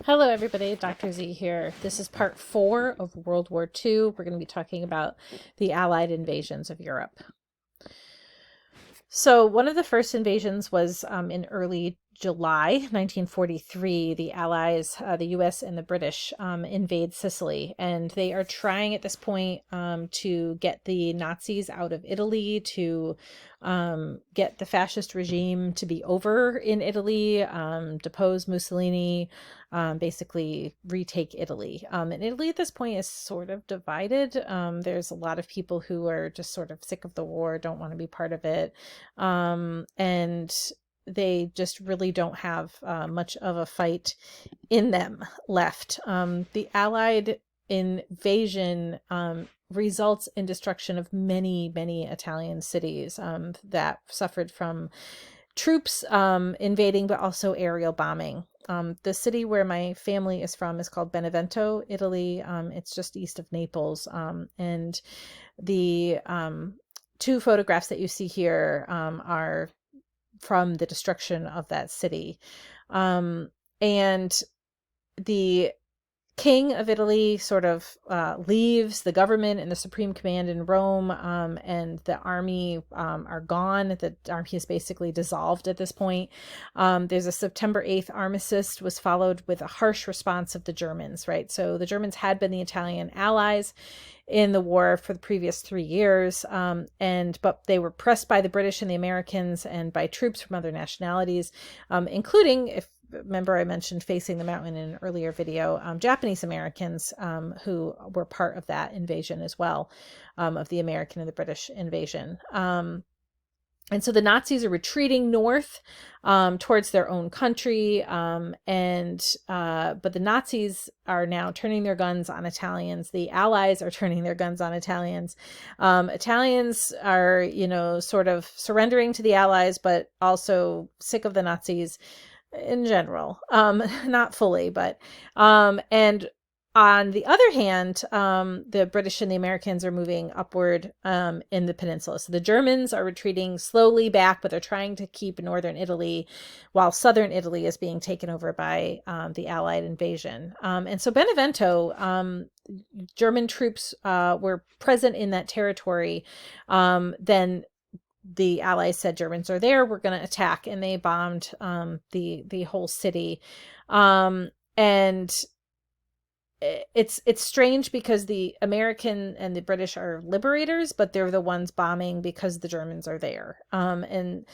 Hello, everybody. Dr. Z here. This is part 4 of World War II. We're going to be talking about the Allied invasions of Europe. So one of the first invasions was in early July 1943. The Allies, the US and the British, invade Sicily, and they are trying at this point to get the Nazis out of Italy, to get the fascist regime to be over in Italy, depose Mussolini, basically retake Italy. And Italy at this point is sort of divided. There's a lot of people who are just sort of sick of the war, don't want to be part of it. And they just really don't have much of a fight in them left. The Allied invasion results in destruction of many, many Italian cities that suffered from troops invading, but also aerial bombing. The city where my family is from is called Benevento, Italy. It's just east of Naples. And the two photographs that you see here are from the destruction of that city. And the king of Italy sort of leaves the government and the supreme command in Rome, and the army are gone. The army is basically dissolved at this point. There's a September 8th armistice, was followed with a harsh response of the Germans, right? So the Germans had been the Italian allies in the war for the previous 3 years, but they were pressed by the British and the Americans and by troops from other nationalities, including, if remember I mentioned facing the mountain in an earlier video, Japanese Americans who were part of that invasion as well, of the American and the British invasion. And so the Nazis are retreating north towards their own country, but the Nazis are now turning their guns on Italians. The Allies are turning their guns on Italians. Italians are, sort of surrendering to the Allies, but also sick of the Nazis in general, not fully, but and on the other hand, the British and the Americans are moving upward in the peninsula. So the Germans are retreating slowly back, but they're trying to keep northern Italy, while southern Italy is being taken over by the Allied invasion. And so Benevento, German troops were present in that territory. Then the Allies said, Germans are there, we're going to attack, and they bombed the whole city. And it's strange because the American and the British are liberators, but they're the ones bombing because the Germans are there. And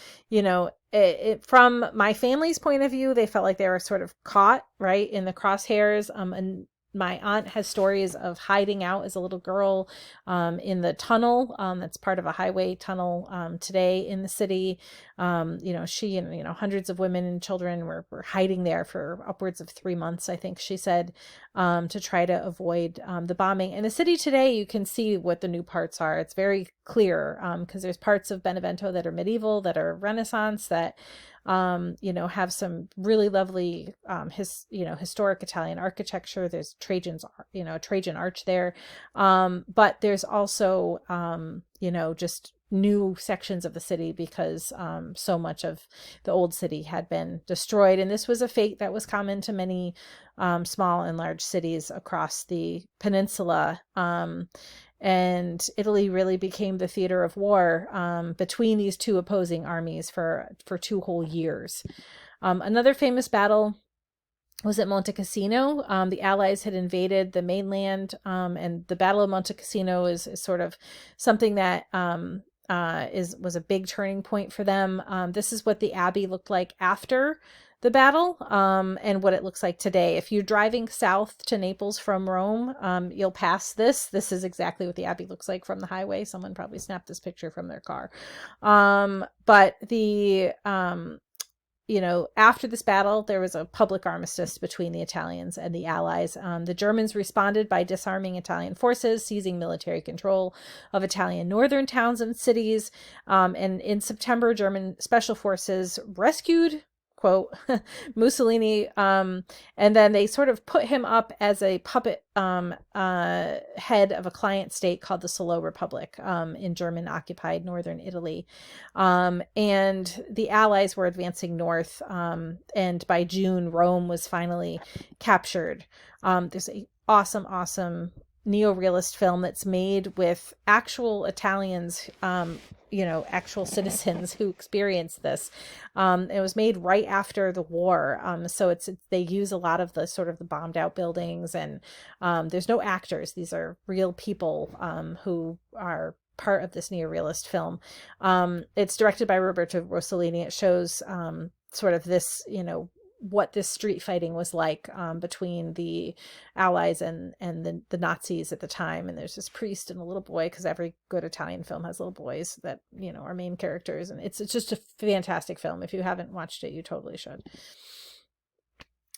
from my family's point of view, they felt like they were sort of caught right in the crosshairs. And my aunt has stories of hiding out as a little girl in the tunnel that's part of a highway tunnel today in the city. She and hundreds of women and children were hiding there for upwards of 3 months, I think she said, to try to avoid the bombing. In the city today, you can see what the new parts are. It's very clear because there's parts of Benevento that are medieval, that are Renaissance, that have some really lovely historic Italian architecture. There's Trajan Arch there, but there's also just new sections of the city because so much of the old city had been destroyed. And this was a fate that was common to many small and large cities across the peninsula. And Italy really became the theater of war between these two opposing armies for 2 whole years. Another famous battle was at Monte Cassino. The Allies had invaded the mainland, and the Battle of Monte Cassino is sort of something that was a big turning point for them. This is what the Abbey looked like after the battle, and what it looks like today. If you're driving south to Naples from Rome, you'll pass this. This is exactly what the Abbey looks like from the highway. Someone probably snapped this picture from their car. But the after this battle, there was a public armistice between the Italians and the Allies. The Germans responded by disarming Italian forces, seizing military control of Italian northern towns and cities. And in September, German special forces rescued quote, Mussolini, and then they sort of put him up as a puppet head of a client state called the Salo Republic in German-occupied northern Italy. And the Allies were advancing north, and by June, Rome was finally captured. There's a awesome neo-realist film that's made with actual Italians, actual citizens who experienced this. It was made right after the war. So they use a lot of the sort of the bombed out buildings, and there's no actors. These are real people who are part of this neo-realist film. It's directed by Roberto Rossellini. It shows sort of this, what this street fighting was like between the Allies and the Nazis at the time. And there's this priest and a little boy, because every good Italian film has little boys that, are main characters. And it's just a fantastic film. If you haven't watched it, you totally should.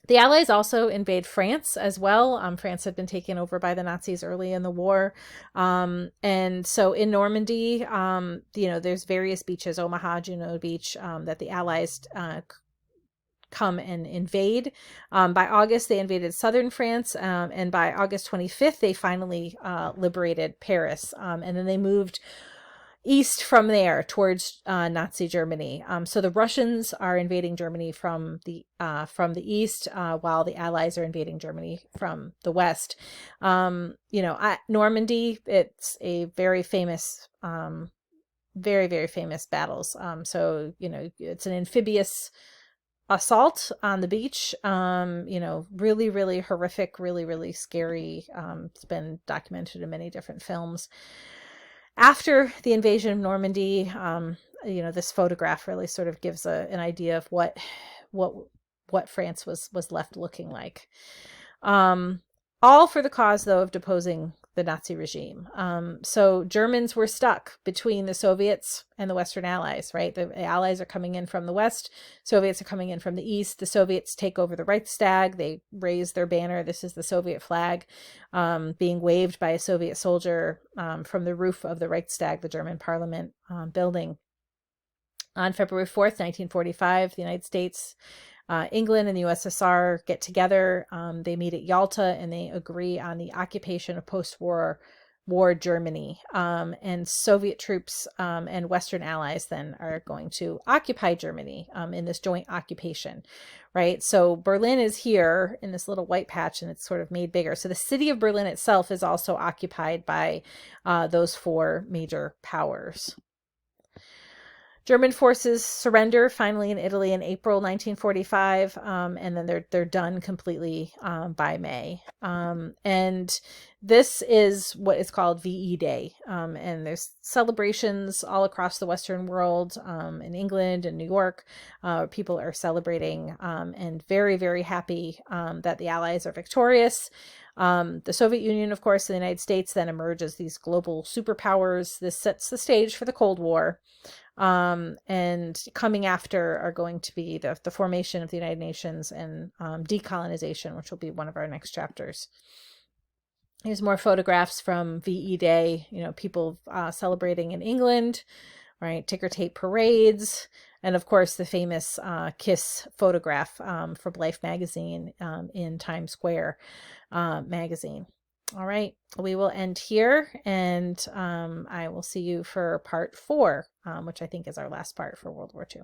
The Allies also invade France as well. France had been taken over by the Nazis early in the war. And so in Normandy, there's various beaches, Omaha, Juno Beach, that the Allies come and invade. By August, they invaded southern France, and by August 25th, they finally liberated Paris. And then they moved east from there towards Nazi Germany. So the Russians are invading Germany from the east, while the Allies are invading Germany from the west. Normandy, it's a very famous, very, very famous battles. So it's an amphibious assault on the beach. Really, really horrific, really, really scary. It's been documented in many different films. After the invasion of Normandy, this photograph really sort of gives an idea of what France was left looking like. All for the cause, though, of deposing the Nazi regime. So Germans were stuck between the Soviets and the Western Allies, right? The Allies are coming in from the west, Soviets are coming in from the east. The Soviets take over the Reichstag, they raise their banner. This is the Soviet flag being waved by a Soviet soldier from the roof of the Reichstag, the German parliament building. On February 4th, 1945, the United States, England and the USSR get together. They meet at Yalta and they agree on the occupation of post-war Germany. And Soviet troops and Western allies then are going to occupy Germany in this joint occupation, right? So Berlin is here in this little white patch, and it's sort of made bigger. So the city of Berlin itself is also occupied by those four major powers. German forces surrender finally in Italy in April 1945, and then they're done completely by May. And this is what is called VE Day, and there's celebrations all across the Western world, in England and New York. People are celebrating and very, very happy that the Allies are victorious. The Soviet Union, of course, and the United States then emerge as these global superpowers. This sets the stage for the Cold War. And coming after are going to be the formation of the United Nations and decolonization, which will be one of our next chapters. Here's more photographs from VE Day, people celebrating in England, right? Ticker tape parades. And of course, the famous KISS photograph from Life magazine in Times Square magazine. All right, we will end here, and I will see you for part 4, which I think is our last part for World War II.